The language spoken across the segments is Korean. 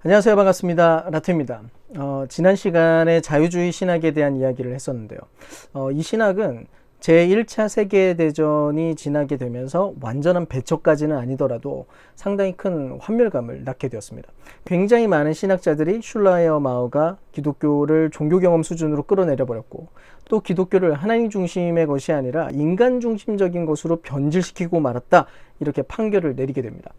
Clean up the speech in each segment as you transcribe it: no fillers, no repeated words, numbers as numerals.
안녕하세요. 반갑습니다. 라트입니다. 지난 시간에 자유주의 신학에 대한 이야기를 했었는데요. 이 신학은 제1차 세계대전이 지나게 되면서 완전한 배척까지는 아니더라도 상당히 큰 환멸감을 낳게 되었습니다. 굉장히 많은 신학자들이 슐라이어 마우가 기독교를 종교 경험 수준으로 끌어내려 버렸고, 또 기독교를 하나님 중심의 것이 아니라 인간 중심적인 것으로 변질시키고 말았다, 이렇게 판결을 내리게 됩니다.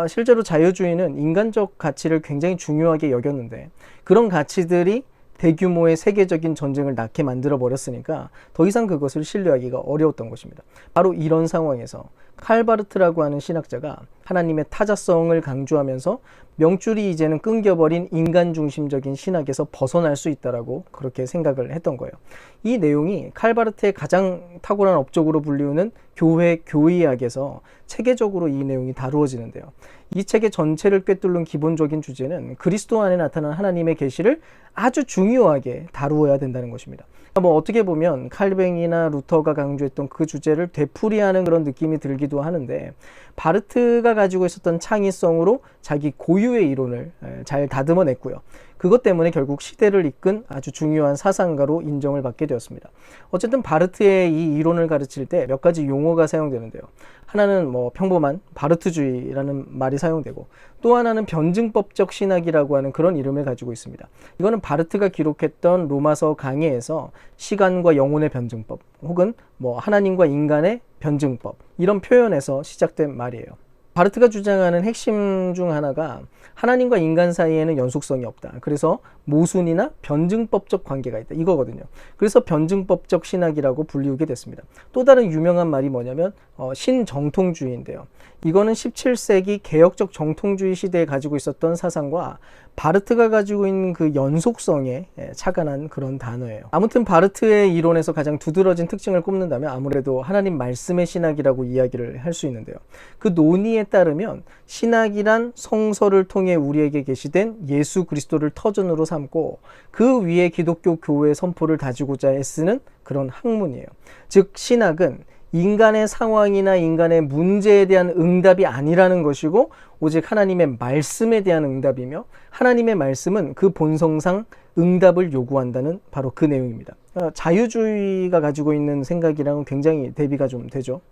실제로 자유주의는 인간적 가치를 굉장히 중요하게 여겼는데, 그런 가치들이 대규모의 세계적인 전쟁을 낳게 만들어 버렸으니까 더 이상 그것을 신뢰하기가 어려웠던 것입니다. 바로 이런 상황에서 칼바르트라고 하는 신학자가 하나님의 타자성을 강조하면서 명줄이 이제는 끊겨버린 인간 중심적인 신학에서 벗어날 수 있다라고 그렇게 생각을 했던 거예요. 이 내용이 칼바르트의 가장 탁월한 업적으로 불리우는 교회 교의학에서 체계적으로 이 내용이 다루어지는데요. 이 책의 전체를 꿰뚫는 기본적인 주제는 그리스도 안에 나타난 하나님의 계시를 아주 중요하게 다루어야 된다는 것입니다. 어떻게 보면 칼뱅이나 루터가 강조했던 그 주제를 되풀이하는 그런 느낌이 들기도 하는데, 바르트가 가지고 있었던 창의성으로 자기 고유의 이론을 잘 다듬어냈고요. 그것 때문에 결국 시대를 이끈 아주 중요한 사상가로 인정을 받게 되었습니다. 어쨌든 바르트의 이 이론을 가르칠 때 몇 가지 용어가 사용되는데요. 하나는 평범한 바르트주의라는 말이 사용되고, 또 하나는 변증법적 신학이라고 하는 그런 이름을 가지고 있습니다. 이거는 바르트가 기록했던 로마서 강해에서 시간과 영혼의 변증법, 혹은 하나님과 인간의 변증법, 이런 표현에서 시작된 말이에요. 바르트가 주장하는 핵심 중 하나가 하나님과 인간 사이에는 연속성이 없다. 그래서 모순이나 변증법적 관계가 있다, 이거거든요. 그래서 변증법적 신학이라고 불리우게 됐습니다. 또 다른 유명한 말이 뭐냐면 신정통주의인데요. 이거는 17세기 개혁적 정통주의 시대에 가지고 있었던 사상과 바르트가 가지고 있는 그 연속성에 착안한 그런 단어예요. 아무튼 바르트의 이론에서 가장 두드러진 특징을 꼽는다면 아무래도 하나님 말씀의 신학이라고 이야기를 할 수 있는데요. 그 논의에 따르면 신학이란 성서를 통해 우리에게 계시된 예수 그리스도를 터전으로 삼고 그 위에 기독교 교회의 선포를 다지고자 애쓰는 그런 학문이에요. 즉 신학은 인간의 상황이나 인간의 문제에 대한 응답이 아니라는 것이고, 오직 하나님의 말씀에 대한 응답이며, 하나님의 말씀은 그 본성상 응답을 요구한다는 바로 그 내용입니다. 자유주의가 가지고 있는 생각이랑은 굉장히 대비가 좀 되죠.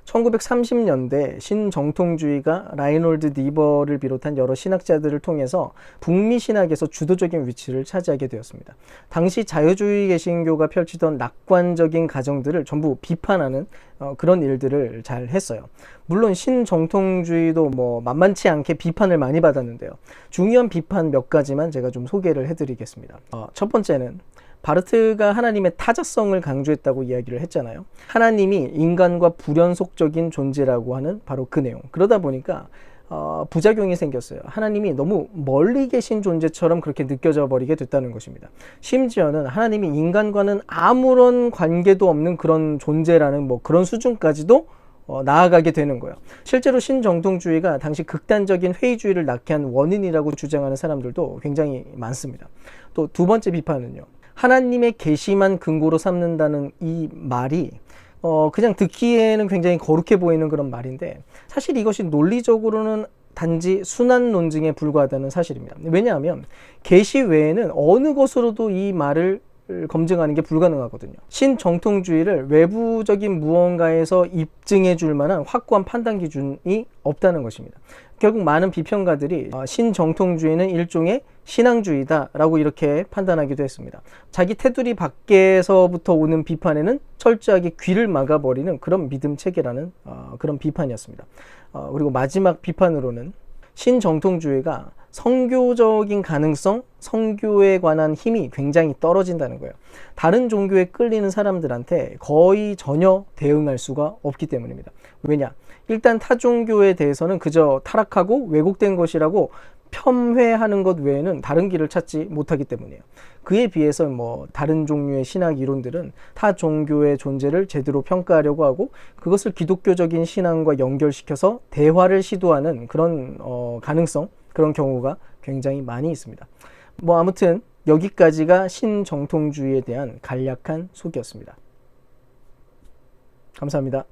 1930년대 신정통주의가 라이놀드 니버를 비롯한 여러 신학자들을 통해서 북미 신학에서 주도적인 위치를 차지하게 되었습니다. 당시 자유주의 개신교가 펼치던 낙관적인 가정들을 전부 비판하는 그런 일들을 잘 했어요. 물론 신정통주의도 만만치 않게 비판을 많이 받았는데요. 중요한 비판 몇 가지만 제가 좀 소개를 해드리겠습니다. 첫 번째는 바르트가 하나님의 타자성을 강조했다고 이야기를 했잖아요. 하나님이 인간과 불연속적인 존재라고 하는 바로 그 내용. 그러다 보니까 부작용이 생겼어요. 하나님이 너무 멀리 계신 존재처럼 그렇게 느껴져 버리게 됐다는 것입니다. 심지어는 하나님이 인간과는 아무런 관계도 없는 그런 존재라는 그런 수준까지도 나아가게 되는 거예요. 실제로 신정통주의가 당시 극단적인 회의주의를 낳게 한 원인이라고 주장하는 사람들도 굉장히 많습니다. 또 두 번째 비판은요. 하나님의 계시만 근거로 삼는다는 이 말이 그냥 듣기에는 굉장히 거룩해 보이는 그런 말인데, 사실 이것이 논리적으로는 단지 순환 논증에 불과하다는 사실입니다. 왜냐하면 계시 외에는 어느 것으로도 이 말을 검증하는 게 불가능하거든요. 신정통주의를 외부적인 무언가에서 입증해 줄 만한 확고한 판단 기준이 없다는 것입니다. 결국 많은 비평가들이 신정통주의는 일종의 신앙주의다라고 이렇게 판단하기도 했습니다. 자기 테두리 밖에서부터 오는 비판에는 철저하게 귀를 막아버리는 그런 믿음 체계라는 그런 비판이었습니다. 그리고 마지막 비판으로는 신정통주의가 성교적인 가능성, 성교에 관한 힘이 굉장히 떨어진다는 거예요. 다른 종교에 끌리는 사람들한테 거의 전혀 대응할 수가 없기 때문입니다. 왜냐? 일단 타 종교에 대해서는 그저 타락하고 왜곡된 것이라고 폄훼하는 것 외에는 다른 길을 찾지 못하기 때문이에요. 그에 비해서 다른 종류의 신학 이론들은 타 종교의 존재를 제대로 평가하려고 하고, 그것을 기독교적인 신앙과 연결시켜서 대화를 시도하는 그런 가능성, 그런 경우가 굉장히 많이 있습니다. 아무튼 여기까지가 신정통주의에 대한 간략한 소개였습니다. 감사합니다.